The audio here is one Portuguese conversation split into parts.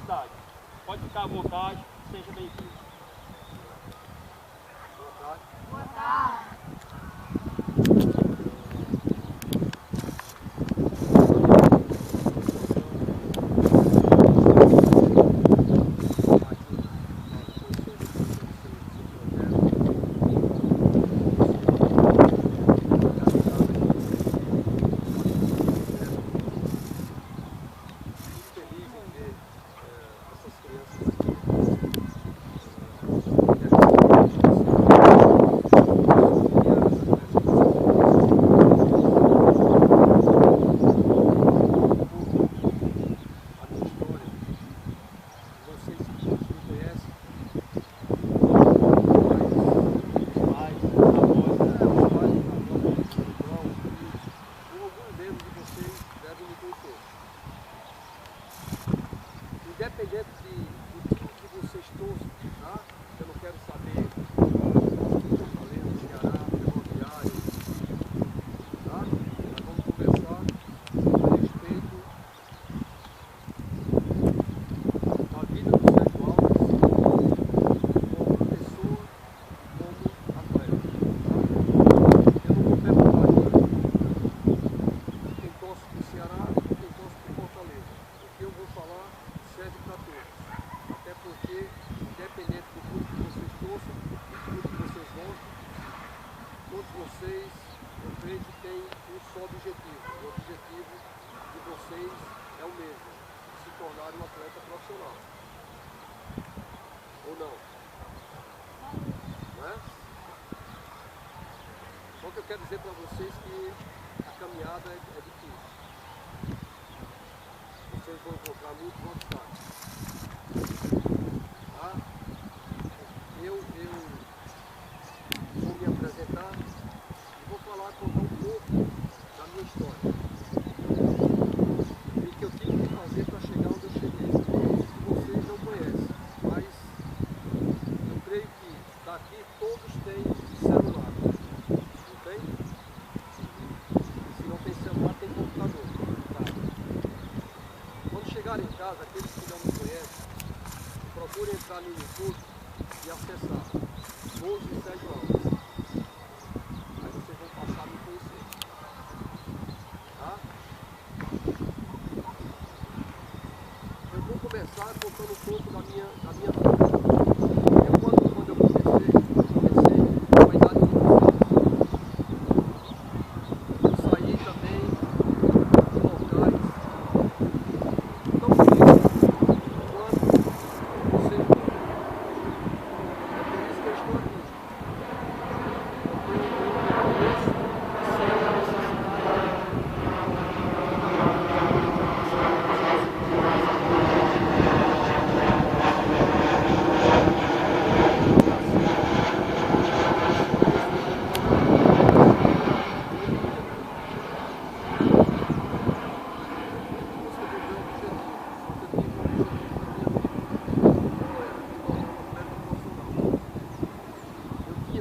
cidade. Pode ficar à vontade, seja bem-vindo. Boa tarde. Boa tarde. Independente do time que vocês torçam, tá? Eu não quero saber Fortaleza, Ceará, Ferroviário, tá? Nós vamos conversar a respeito da vida do Sérgio Alves como pessoa e como atleta, tá? Eu não vou perguntar quem torce para o Ceará e quem torce para o Fortaleza. O que eu vou falar serve para todos, até porque, independente do clube que vocês torçam, do clube que vocês gostam, todos vocês, eu creio que têm um só objetivo. O objetivo de vocês é o mesmo, se tornar um atleta profissional. Ou não? Não é? Só que eu quero dizer para vocês que a caminhada é difícil. Vocês vão encontrar muitos obstáculos. Tá? Eu vou me apresentar e vou contar um pouco da minha história. E o que eu tive que fazer para chegar onde eu cheguei. Que vocês não conhecem, mas eu creio que daqui todos têm celular. Não tem? Se não tem celular, tem computador. Tá? Quando chegarem em casa, aqueles que não me conhecem, procurem entrar no YouTube e acessar Gols de Sérgio Alves. Aí vocês vão passar a me conhecer. Tá? Eu vou começar contando um pouco da minha vida. Eu, quando eu comecei com a idade de 11 anos. Eu saí também de locais tão difíceis quanto vocês vão. É por isso que eu estou aqui. Eu conheço e sei a necessidade.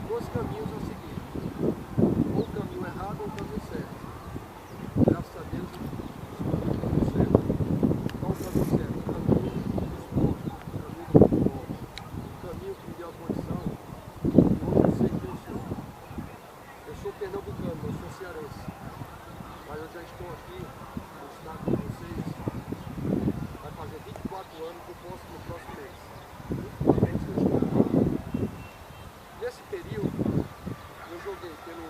Dois caminhos a seguir, ou o caminho errado ou o caminho certo. Graças a Deus eu escolhi o caminho certo. Qual o caminho certo? O caminho do esporte, o caminho do futebol, o caminho que me deu a condição de hoje eu sei quem eu sou. Eu sou pernambucano, eu sou cearense, mas eu já estou aqui no estado com vocês, vai fazer 24 anos no próximo mês. 24 anos que eu estou aqui. Nesse período, eu joguei pelo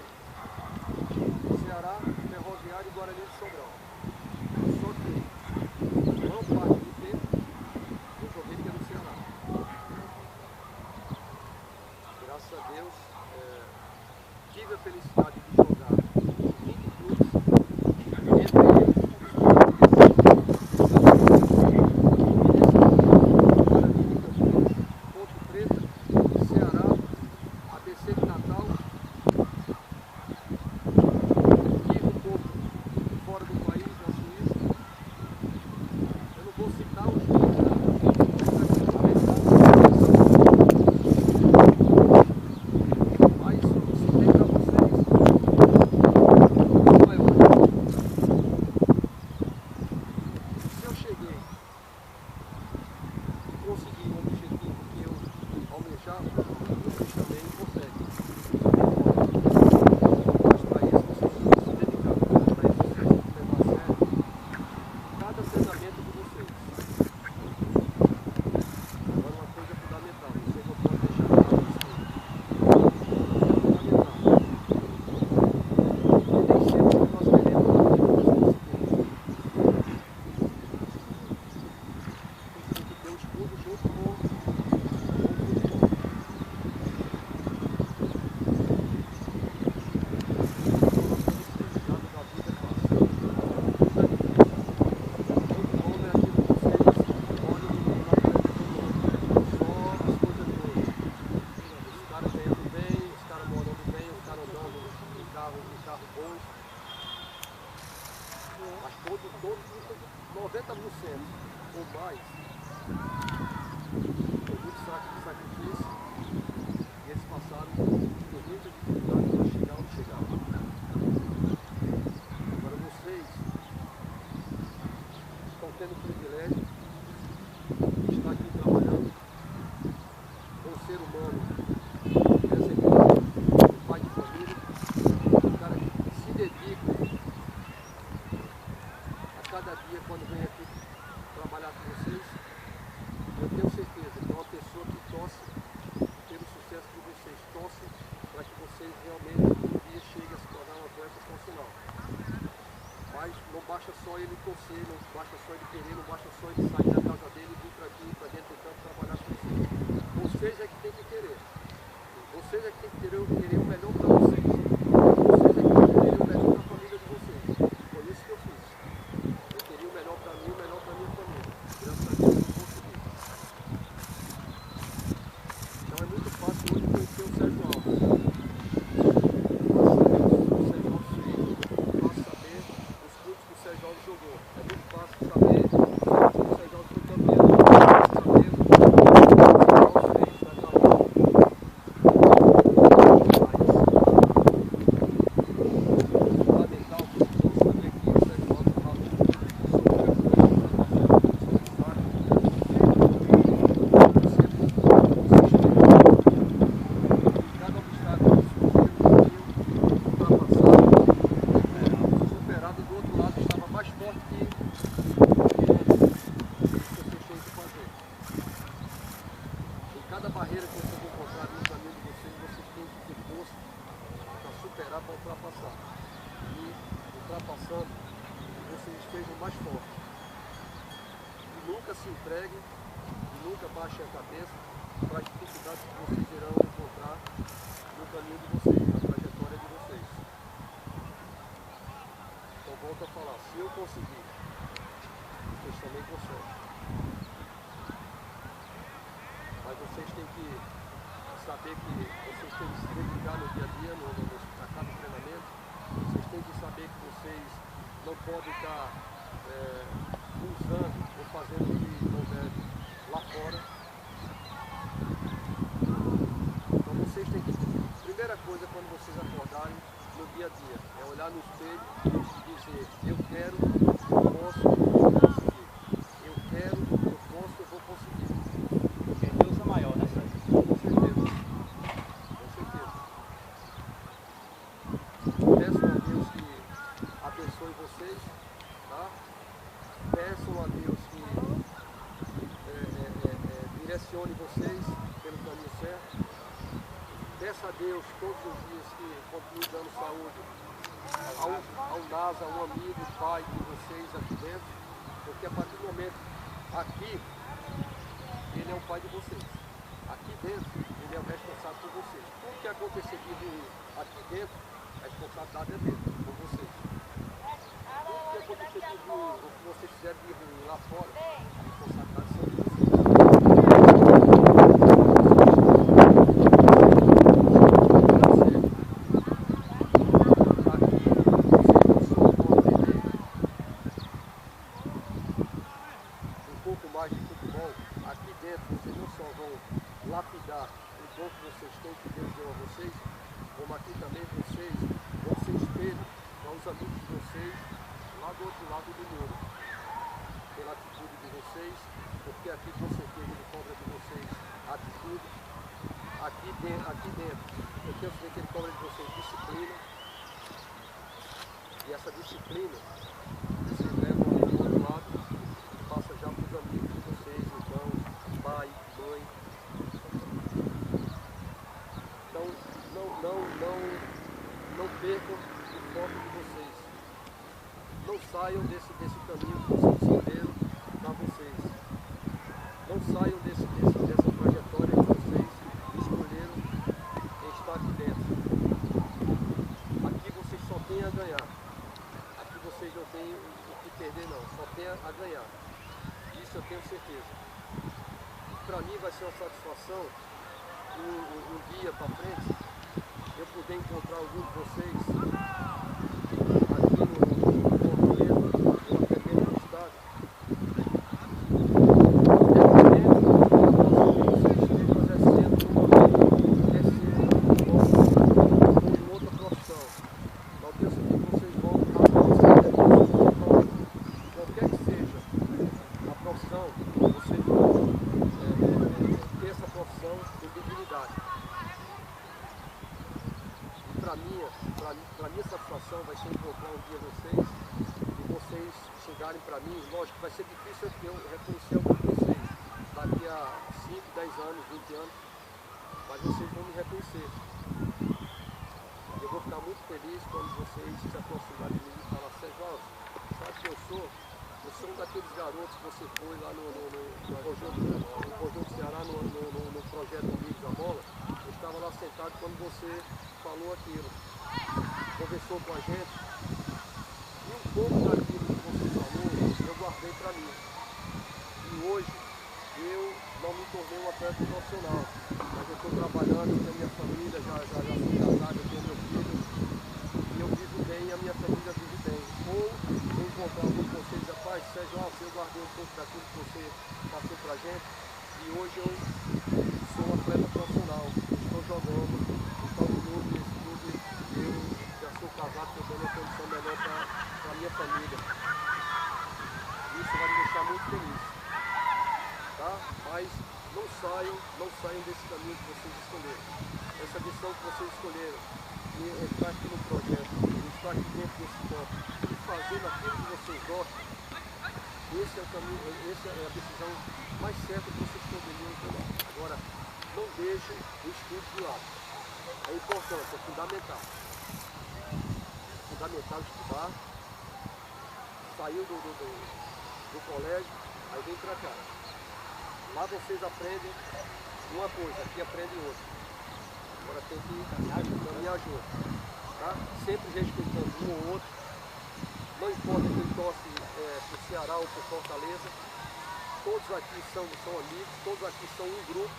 Ceará, Ferroviário e Guarani de Sobral. Só que, não parte do tempo, eu joguei pelo Ceará. Graças a Deus, tive a felicidade de jogar em 20 clubes, entre eles, Guarani de Campinas, Ponte Preta, Ceará, ABC de Natal, tive um pouco fora do país, na Suíça. Eu não vou citar os clubes, né? Mas citei para vocês os maiores. Se eu cheguei 90% ou mais foi muito sacrifício e eles passaram por muita dificuldade para chegar onde chegaram. Agora vocês estão tendo o privilégio de estar aqui trabalhando com um ser humano exemplar, um pai de família, um cara que se dedica a cada dia quando vem aqui trabalhar com vocês. Eu tenho certeza que é uma pessoa que torce pelo sucesso de vocês, torce para que vocês realmente um dia cheguem a se tornar um atleta profissional. Mas não basta só ele torcer, não basta só ele querer, não basta só ele sair da casa dele e vir para aqui, para dentro do campo trabalhar com vocês. Vocês é que tem que querer. Vocês é que tem que querer o melhor para vocês. Vocês é que tem que querer o melhor para a família de vocês. Foi isso que eu fiz. Eu queria o melhor para mim, o melhor para a minha família. Graças a Deus eu consegui. Então é muito fácil hoje conhecer o Sérgio Alves. Jogou. É muito fácil saber se o Sérgio Alves foi campeão, saber o que o Sérgio Alves fez na carreira. Mas fundamental que vocês vão saber que o Sérgio Alves estava cada obstáculo que ultrapassado, superado do outro lado, estava mais forte que isso que vocês têm que fazer. Em cada barreira que vocês encontrarem no caminho de vocês têm que ter força para superar, para ultrapassar. E ultrapassando, vocês estejam mais fortes. E nunca se entreguem, e nunca baixem a cabeça para as dificuldades que vocês irão encontrar no caminho de vocês, na trajetória de vocês. Então volto a falar, se eu conseguir, vocês também conseguem. Mas vocês têm que saber que vocês têm que se dedicar no dia a dia, a cada treinamento. Vocês têm que saber que vocês não podem estar usando ou fazendo o que não deve lá fora. Então vocês têm que, primeira coisa quando vocês acordarem no dia a dia, é olhar no espelho e dizer, eu quero, eu posso, eu vou conseguir. Eu quero, eu posso, eu vou conseguir. Porque Deus é maior, né, Sérgio? Com certeza. Com certeza. Peçam a Deus que abençoe vocês, tá? Peçam a Deus que direcione vocês pelo caminho certo. Peça a Deus todos os dias que continue dando saúde ao NASA, a um amigo, pai de vocês aqui dentro, porque a partir do momento aqui, ele é o pai de vocês. Aqui dentro, ele é o responsável por vocês. Tudo que acontecer de ruim aqui dentro, a responsabilidade é dele, por vocês. Tudo que acontecer de ruim, ou que vocês fizerem de ruim lá fora, a responsabilidade são de vocês. Mais de futebol, aqui dentro vocês não só vão lapidar o dom que vocês têm, que Deus deu a vocês, como aqui também vocês vão ser espelho para os amigos de vocês lá do outro lado do muro, pela atitude de vocês, porque aqui com certeza ele cobra de vocês atitude, aqui dentro eu tenho certeza que ele cobra de vocês disciplina, e essa disciplina vocês levam do outro lado, passa já para os amigos de vocês, então, pai, mãe. Então, não percam o foco de vocês. Não saiam desse caminho que vocês escolheram para vocês. Não saiam dessa trajetória que vocês escolheram em estar aqui dentro. Aqui vocês só têm a ganhar. Aqui vocês não têm o que perder não, só tem a ganhar. Isso eu tenho certeza. Para mim vai ser uma satisfação um dia para frente eu poder encontrar algum de vocês aqui no Fortaleza ou até mesmo no estado profissão, vocês vão ter essa profissão com dignidade. E para minha satisfação vai ser encontrar um dia vocês e vocês chegarem para mim. Lógico, vai ser difícil eu reconhecer algum de vocês daqui a 5, 10 anos, 20 anos, mas vocês vão me reconhecer. Eu vou ficar muito feliz quando vocês se aproximarem de mim e falar: Sérgio, sabe quem eu sou? Eu sou um daqueles garotos que você foi lá no Conjunto Ceará, no projeto Amigos da Bola. Eu estava lá sentado quando você falou aquilo, conversou com a gente, e um pouco daquilo que você falou eu guardei para mim. E hoje eu não me tornei um atleta profissional, mas eu estou trabalhando, eu tenho minha família, já sou casado, eu tenho meu filho, e eu vivo bem e a minha família vive bem. Ou vou encontrar algum de vocês, rapaz, Sérgio, eu guardei um pouco daquilo que você passou pra gente, e hoje eu sou um atleta profissional, estou jogando, estou no clube, eu já sou casado, estou dando uma condição melhor para a minha família. Isso vai me deixar muito feliz. Tá? Mas não saiam desse caminho que vocês escolheram. Essa missão que vocês escolheram, de estar aqui no projeto, de estar aqui dentro desse campo, e fazendo aquilo que vocês gostam, esse é o caminho, essa é a decisão mais certa que vocês poderiam tomar. Agora, não deixem o estudo de lado. É importante, é fundamental. Fundamental estudar, saiu do colégio, aí vem pra cá. Lá vocês aprendem uma coisa, aqui aprendem outra. Agora tem que caminhar junto, tá? Sempre respeitando um ou outro. Não importa quem torce pro Ceará ou pro Fortaleza, todos aqui são amigos, todos aqui são um grupo.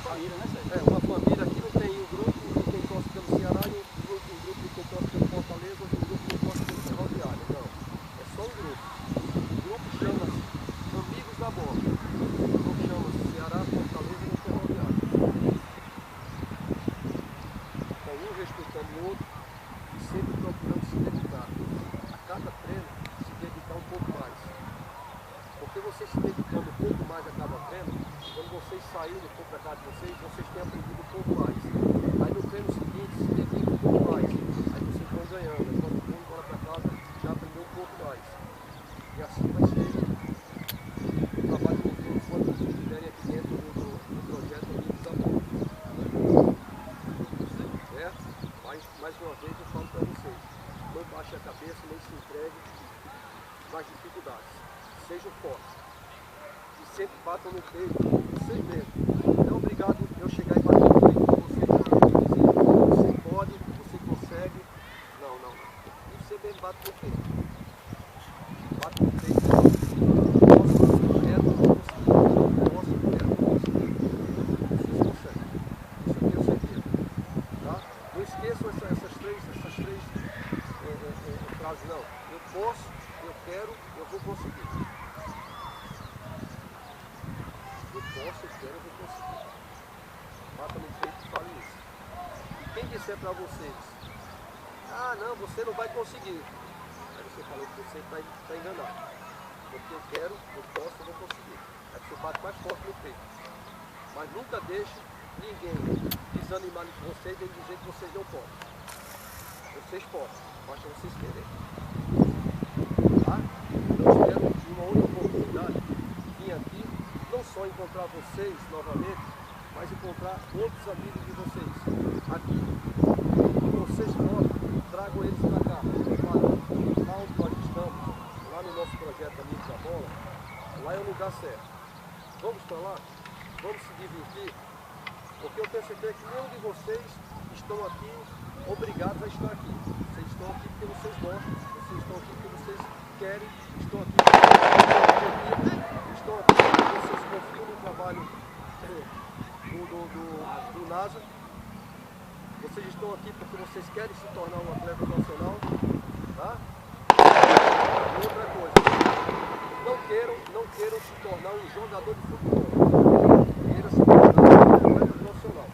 Família, né, Sérgio? Uma família. Aqui não tem um grupo de quem torce pelo Ceará e um grupo de quem torce pelo Fortaleza ou um grupo de quem torce pelo Ferroviário. Não, é só um grupo. O grupo chama-se Amigos da Bola. O grupo chama-se Ceará, Fortaleza e Ferroviário. Então, um respeitando o outro e sempre procurando se dedicar. A cada treino, se dedicar um pouco mais. Porque vocês se dedicando um pouco mais a cada treino, quando vocês saírem um pouco da casa de vocês têm aprendido um pouco mais. Aí no treino seguinte, se dedica um pouco mais. Aí vocês vão ganhando. Aí quando for embora para casa, já aprendeu um pouco mais. E assim vai ser o trabalho de todos quando vocês estiverem aqui dentro do projeto Amigos da Bola. Certo? Mas, mais uma vez, eu falo para vocês, não baixem a cabeça, nem se entreguem nas dificuldades. Sejam fortes. E sempre batam no peito, vocês mesmos. Não é obrigado eu chegar e bater no peito com vocês. Você pode, você consegue. Não. E você mesmo bate no peito. Bate no peito. Nosso projeto, vocês conseguem. Isso aqui eu certeza. Tá? Não esqueçam essas três frases, não. Eu posso, eu quero, eu vou conseguir. Eu quero, eu vou conseguir. Bata no peito e fale isso. E quem disser para vocês, não, você não vai conseguir. Aí você falou que você está enganado. Porque eu quero, eu posso, eu vou conseguir. Aí você bate mais forte no peito. Mas nunca deixe ninguém desanimar vocês e dizer que vocês não podem. Vocês podem, basta vocês quererem. Tá? Eu espero que uma outra oportunidade vir aqui, não só encontrar vocês novamente, mas encontrar outros amigos de vocês aqui. E vocês podem, tragam eles para cá. Lá onde nós estamos, lá no nosso projeto Amigos da Bola, lá é o lugar certo. Vamos para lá? Vamos se divertir? Porque eu tenho certeza que nenhum de vocês estão aqui obrigados a estar aqui. Vocês estão aqui porque vocês gostam, vocês estão aqui porque vocês querem, estão aqui porque vocês confiam no trabalho do NASA. Vocês estão aqui porque vocês querem se tornar um atleta profissional. Tá? E outra coisa, não queiram se tornar um jogador de futebol. Queiram se tornar um atleta profissional.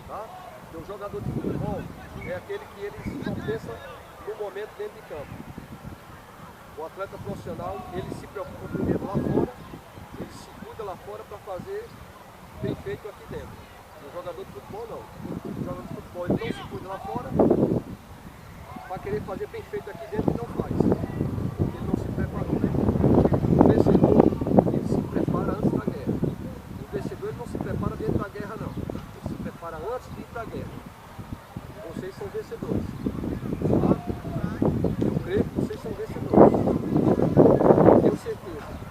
Tá? Porque o jogador de futebol é aquele que ele só pensa no momento dentro de campo. O atleta profissional, ele se preocupa primeiro lá fora lá fora para fazer bem feito aqui dentro. O jogador de futebol não. O jogador de futebol ele não se cuida lá fora para querer fazer bem feito aqui dentro e não faz. Porque ele não se preparou, né? O vencedor, ele se prepara antes da guerra. O vencedor ele não se prepara dentro da guerra não. Ele se prepara antes de ir para a guerra. Vocês são vencedores. Tá? Eu creio que vocês são vencedores. Tenho certeza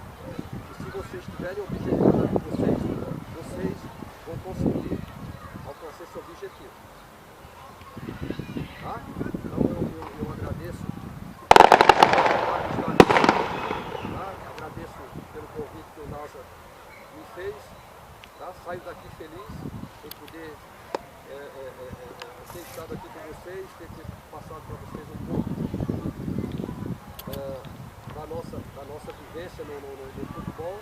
que se vocês tiverem objetivo na vida de vocês, vocês vão conseguir alcançar esse objetivo. Tá? Então eu agradeço tá? Agradeço pelo convite que o NASA me fez. Tá? Saio daqui feliz em poder ter estado aqui com vocês, ter passado para vocês um pouco da nossa vivência no futebol.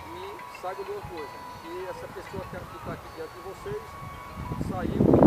E saibam de uma coisa, que essa pessoa que está aqui diante de vocês saiu